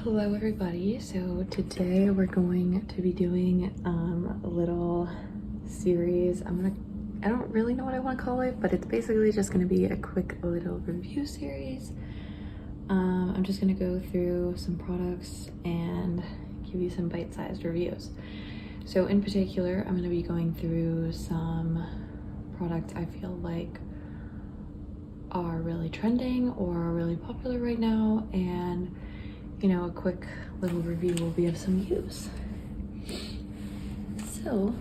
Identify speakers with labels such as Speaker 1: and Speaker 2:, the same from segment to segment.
Speaker 1: Hello everybody. So today we're going to be doing a little series. I don't really know what I want to call it, but it's basically just going to be a quick little review series. I'm just going to go through some products and give you some bite-sized reviews. So in particular, I'm going to be going through some products I feel like are really trending or are really popular right now, and a quick little review will be of some use. So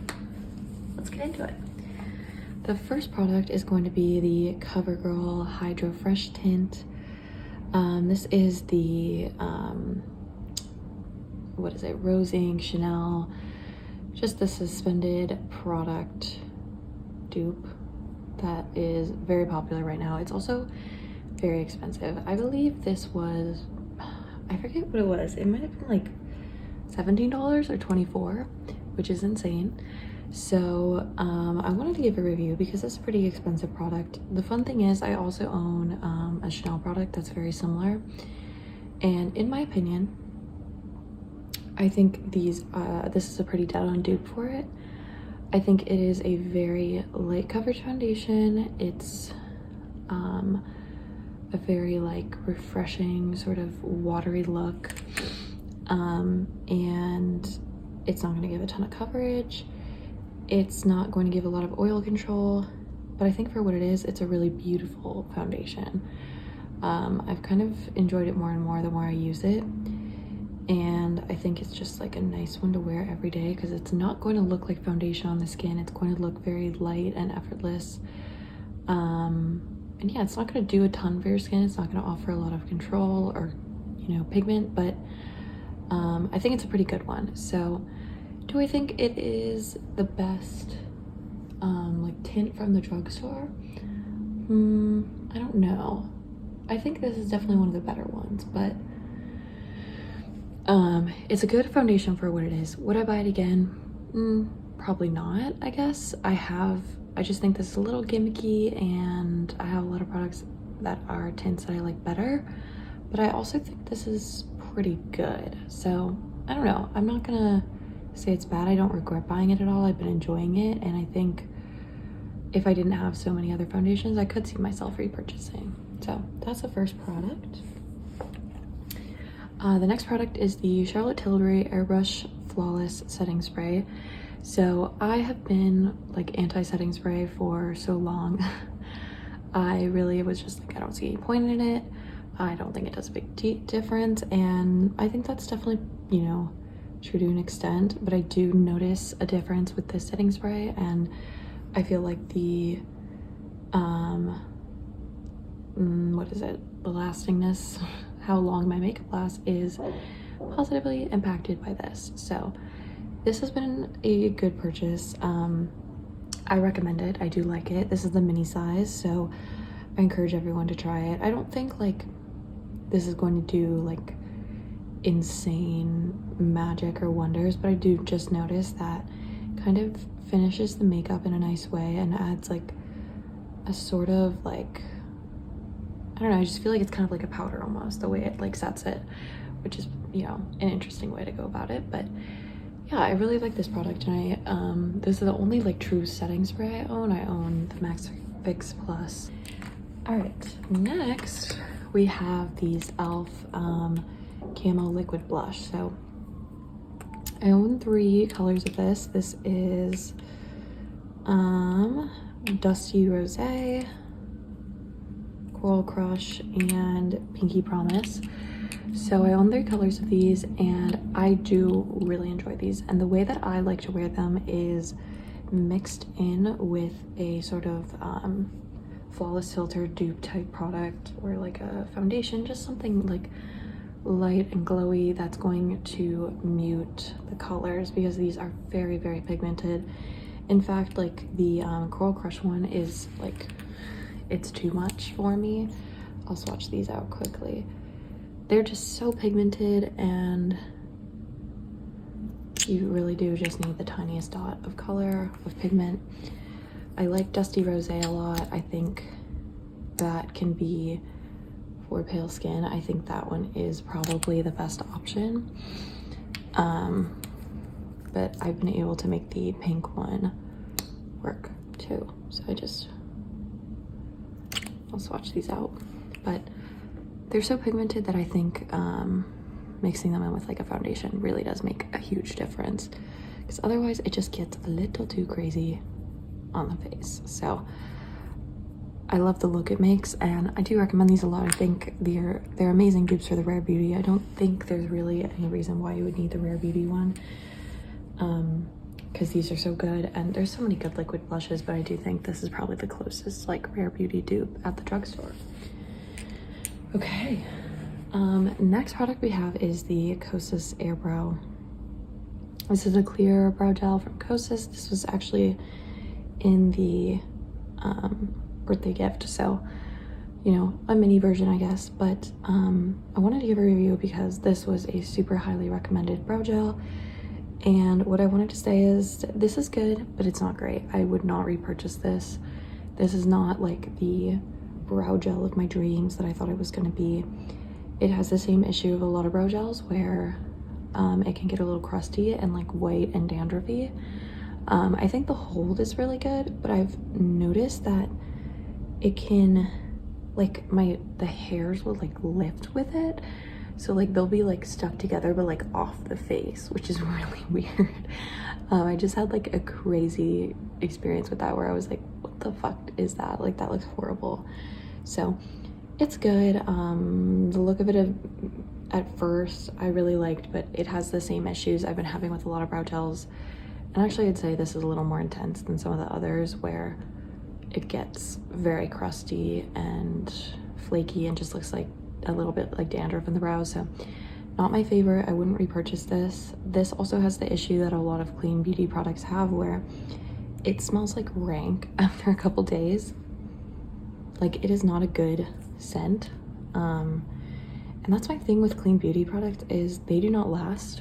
Speaker 1: let's get into it. The first product is going to be the CoverGirl Hydro Fresh Tint. This is the Rose Ink Chanel, just the suspended product dupe that is very popular right now. It's also very expensive. I believe this was, I forget what it was. It might have been like $17 or $24, which is insane. So I wanted to give a review because it's a pretty expensive product. The fun thing is I also own a Chanel product that's very similar. And in my opinion, I think this is a pretty dead on dupe for it. I think it is a very light coverage foundation. It's a very refreshing sort of watery look, and it's not going to give a ton of coverage. It's not going to give a lot of oil control, but I think for what it is, it's a really beautiful foundation. I've kind of enjoyed it more and more the more I use it, and I think it's just like a nice one to wear every day because it's not going to look like foundation on the skin. It's going to look very light and effortless. And yeah, it's not going to do a ton for your skin. It's not going to offer a lot of control or, pigment, but I think it's a pretty good one. So do I think it is the best tint from the drugstore? I don't know. I think this is definitely one of the better ones, but it's a good foundation for what it is. Would I buy it again? Probably not, I guess. I just think this is a little gimmicky, and I have a lot of products that are tints that I like better, but I also think this is pretty good. So I don't know. I'm not gonna say it's bad. I don't regret buying it at all. I've been enjoying it, and I think if I didn't have so many other foundations, I could see myself repurchasing. So that's the first product. The next product is the Charlotte Tilbury Airbrush Flawless Setting Spray. So I have been anti-setting spray for so long. I really was just I don't see any point in it. I don't think it does a big difference, and I think that's definitely true to an extent, but I do notice a difference with this setting spray, and I feel like the the lastingness, how long my makeup lasts, is positively impacted by this. So this has been a good purchase. I recommend it. I do like it. This is the mini size, so I encourage everyone to try it. I don't think this is going to do insane magic or wonders, but I do just notice that kind of finishes the makeup in a nice way and adds a sort of I don't know, I just feel like it's kind of like a powder almost, the way it sets it, which is an interesting way to go about it. But yeah, I really like this product, and this is the only true setting spray I own. I own the Max Fix Plus. All right, next we have these e.l.f. Camo Liquid Blush. So I own 3 colors of this. This is Dusty Rosé, Coral Crush, and Pinky Promise. So I own 3 colors of these, and I do really enjoy these. And the way that I like to wear them is mixed in with a sort of flawless filter dupe type product, or a foundation, just something light and glowy that's going to mute the colors, because these are very, very pigmented. In fact, the Coral Crush one is it's too much for me. I'll swatch these out quickly. They're just so pigmented, and you really do just need the tiniest dot of color, of pigment. I like Dusty Rosé a lot. I think that can be for pale skin, I think that one is probably the best option. But I've been able to make the pink one work too. So I'll swatch these out. But they're so pigmented that I think mixing them in with like a foundation really does make a huge difference, because otherwise it just gets a little too crazy on the face. So I love the look it makes, and I do recommend these a lot. I think they're amazing dupes for the Rare Beauty. I don't think there's really any reason why you would need the Rare Beauty one, because these are so good, and there's so many good liquid blushes, but I do think this is probably the closest like Rare Beauty dupe at the drugstore. Okay, next product we have is the Kosas Airbrow. This is a clear brow gel from Kosas. This was actually in the birthday gift, so you know, a mini version I guess, but I wanted to give a review because this was a super highly recommended brow gel, and what I wanted to say is this is good, but it's not great. I would not repurchase this. This is not like the brow gel of my dreams that I thought it was going to be. It has the same issue of a lot of brow gels where it can get a little crusty and like white and dandruffy. I think the hold is really good, but I've noticed that it can, like, the hairs will like lift with it, so like they'll be like stuck together but like off the face, which is really weird. I just had like a crazy experience with that where I was like, what the fuck is that? Like, that looks horrible. So it's good. The look of it at first I really liked, but it has the same issues I've been having with a lot of brow gels. And actually I'd say this is a little more intense than some of the others, where it gets very crusty and flaky and just looks like a little bit like dandruff in the brows. So not my favorite. I wouldn't repurchase this. This also has the issue that a lot of clean beauty products have, where it smells like rank after a couple days. Like, it is not a good scent. And that's my thing with clean beauty products, is they do not last.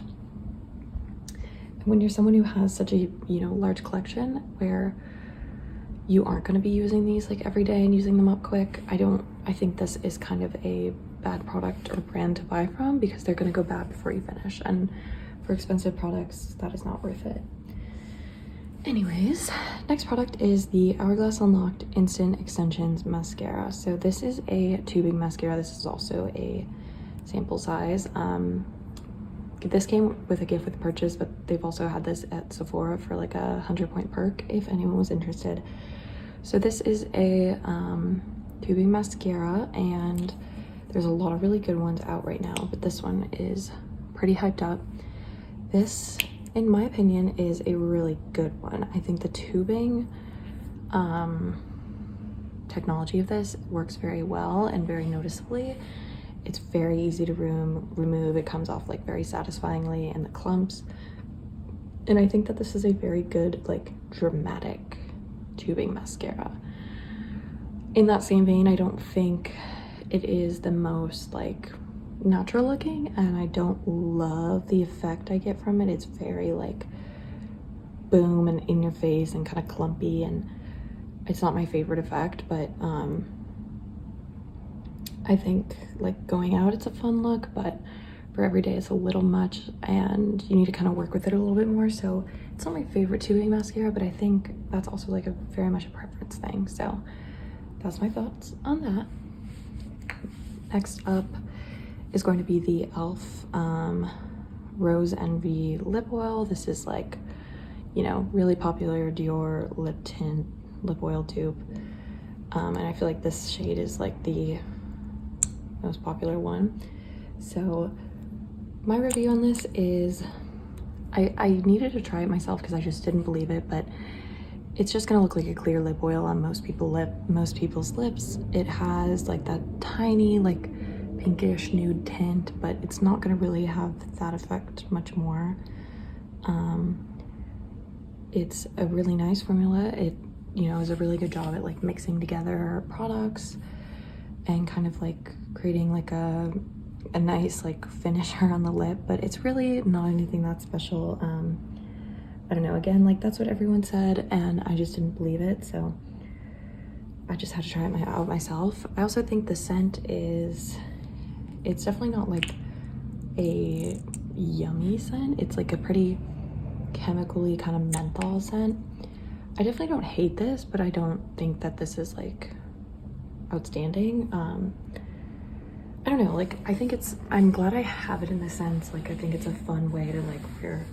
Speaker 1: And when you're someone who has such a, you know, large collection where you aren't going to be using these like every day and using them up quick, I think this is kind of a bad product or brand to buy from, because they're going to go bad before you finish, and for expensive products that is not worth it. Anyways, next product is the Hourglass Unlocked Instant Extensions Mascara. So this is a tubing mascara. This is also a sample size. This came with a gift with purchase, but they've also had this at Sephora for like a 100-point perk if anyone was interested. So this is a tubing mascara, and there's a lot of really good ones out right now, but this one is pretty hyped up. This, in my opinion, is a really good one. I think the tubing technology of this works very well and very noticeably. It's very easy to remove. It comes off like very satisfyingly in the clumps. And I think that this is a very good, like, dramatic tubing mascara. In that same vein, I don't think it is the most like natural looking, and I don't love the effect I get from it. It's very like boom and in your face and kind of clumpy, and it's not my favorite effect, but I think like going out it's a fun look, but for every day it's a little much and you need to kind of work with it a little bit more. So it's not my favorite tubing mascara, but I think that's also like a very much a preference thing. So that's my thoughts on that. Next up is going to be the e.l.f. Rose Envy lip oil. This is like, you know, really popular Dior lip tint lip oil dupe, and I feel like this shade is like the most popular one. So my review on this is I needed to try it myself because I just didn't believe it, but it's just gonna look like a clear lip oil on most people's lips. It has like that tiny like pinkish nude tint, but it's not gonna really have that effect much more. It's a really nice formula. It, you know, is a really good job at like mixing together products and kind of like creating like a nice like finisher on the lip, but it's really not anything that special. I don't know, again, like that's what everyone said and I just didn't believe it. So I just had to try it out myself. I also think the scent is, it's definitely not like a yummy scent. It's like a pretty chemically kind of menthol scent. I definitely don't hate this, but I don't think that this is like outstanding. I don't know, like I think it's, I'm glad I have it in the sense, like I think it's a fun way to like wear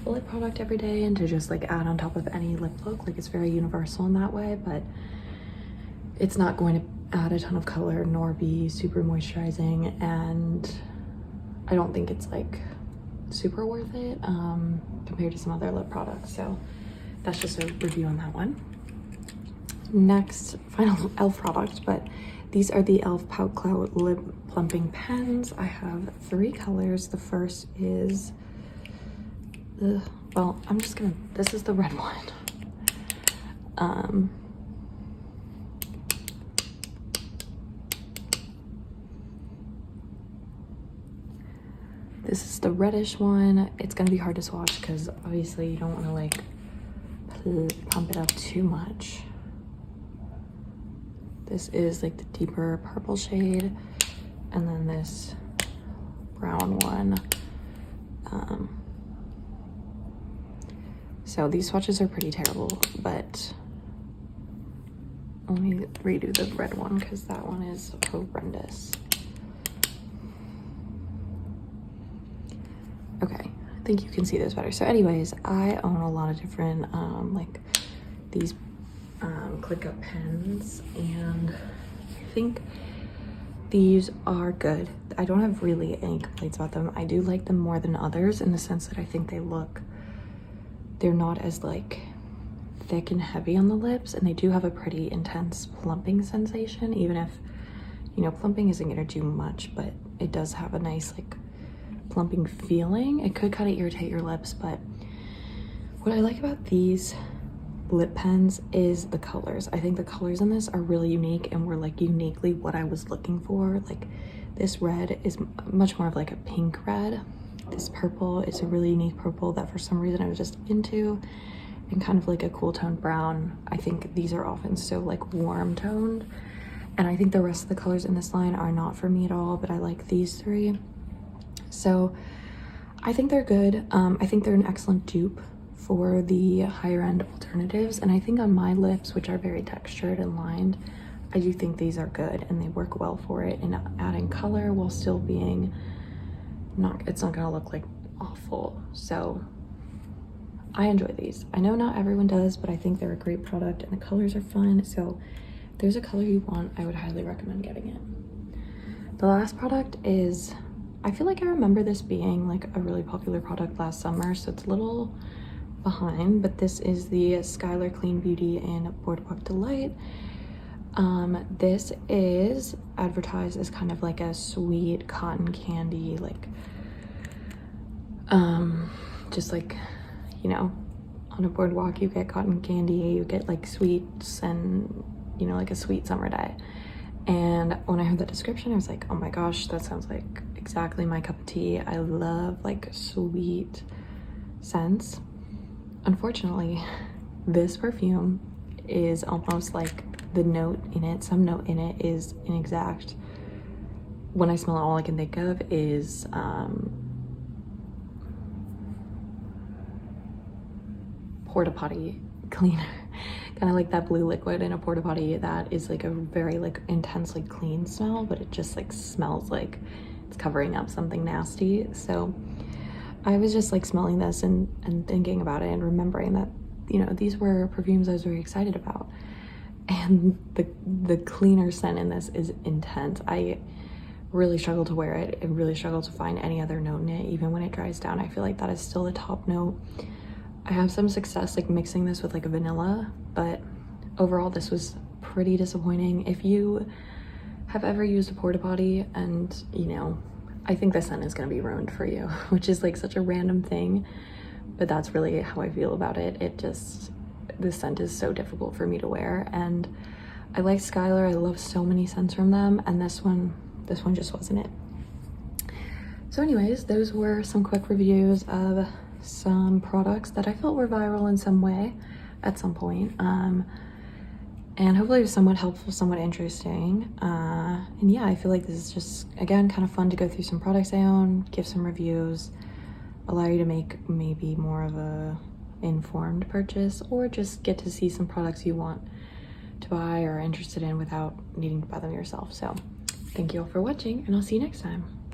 Speaker 1: a lip product every day and to just like add on top of any lip look. Like it's very universal in that way, but it's not going to add a ton of color nor be super moisturizing, and I don't think it's like super worth it compared to some other lip products. So that's just a review on that one. Next, final e.l.f. product, but these are the e.l.f. Pout Clout Lip Plumping Pens. I have 3 colors. The first is the, well, I'm just gonna, this is the red one. This is the reddish one. It's gonna be hard to swatch because obviously you don't want to like pump it up too much. This is like the deeper purple shade, and then this brown one. So these swatches are pretty terrible, but let me redo the red one because that one is horrendous. Okay, I think you can see this better. So anyways, I own a lot of different like these click up pens, and I think these are good. I don't have really any complaints about them. I do like them more than others in the sense that I think they're not as like thick and heavy on the lips, and they do have a pretty intense plumping sensation, even if, you know, plumping isn't gonna do much, but it does have a nice like plumping feeling. It could kind of irritate your lips, but what I like about these lip pens is the colors. I think the colors in this are really unique and were like uniquely what I was looking for. Like this red is much more of like a pink red. This purple is a really unique purple that for some reason I was just into, and kind of like a cool toned brown. I think these are often so like warm toned, and I think the rest of the colors in this line are not for me at all, but I like these 3. So I think they're good. I think they're an excellent dupe for the higher end alternatives, and I think on my lips, which are very textured and lined, I do think these are good and they work well for it in adding color while still being it's not gonna look like awful. So I enjoy these. I know not everyone does, but I think they're a great product and the colors are fun. So if there's a color you want, I would highly recommend getting it. The last product is, I feel like I remember this being like a really popular product last summer, so it's a little behind, but this is the Skylar Clean Beauty in Boardwalk Delight. This is advertised as kind of like a sweet cotton candy, like just like, you know, on a boardwalk you get cotton candy, you get like sweets, and you know, like a sweet summer day. And when I heard that description, I was like, oh my gosh, that sounds like exactly my cup of tea. I love like sweet scents. Unfortunately, this perfume is almost like the note in it, some note in it is inexact. When I smell it, all I can think of is porta potty cleaner. Kind of like that blue liquid in a porta potty that is like a very like intensely clean smell, but it just like smells like it's covering up something nasty. So I was just like smelling this and thinking about it and remembering that, you know, these were perfumes I was very excited about, and the cleaner scent in this is intense. I really struggle to wear it. I really struggle to find any other note in it. Even when it dries down, I feel like that is still the top note. I have some success like mixing this with like a vanilla, but overall this was pretty disappointing. If you have ever used a porta potty and, you know, I think the scent is going to be ruined for you, which is like such a random thing, but that's really how I feel about it. It just, the scent is so difficult for me to wear, and I like Skylar. I love so many scents from them, and this one just wasn't it. So anyways, those were some quick reviews of some products that I felt were viral in some way at some point. and hopefully it was somewhat helpful, somewhat interesting. And yeah, I feel like this is just, again, kind of fun to go through some products I own, give some reviews, allow you to make maybe more of a informed purchase, or just get to see some products you want to buy or are interested in without needing to buy them yourself. So thank you all for watching, and I'll see you next time.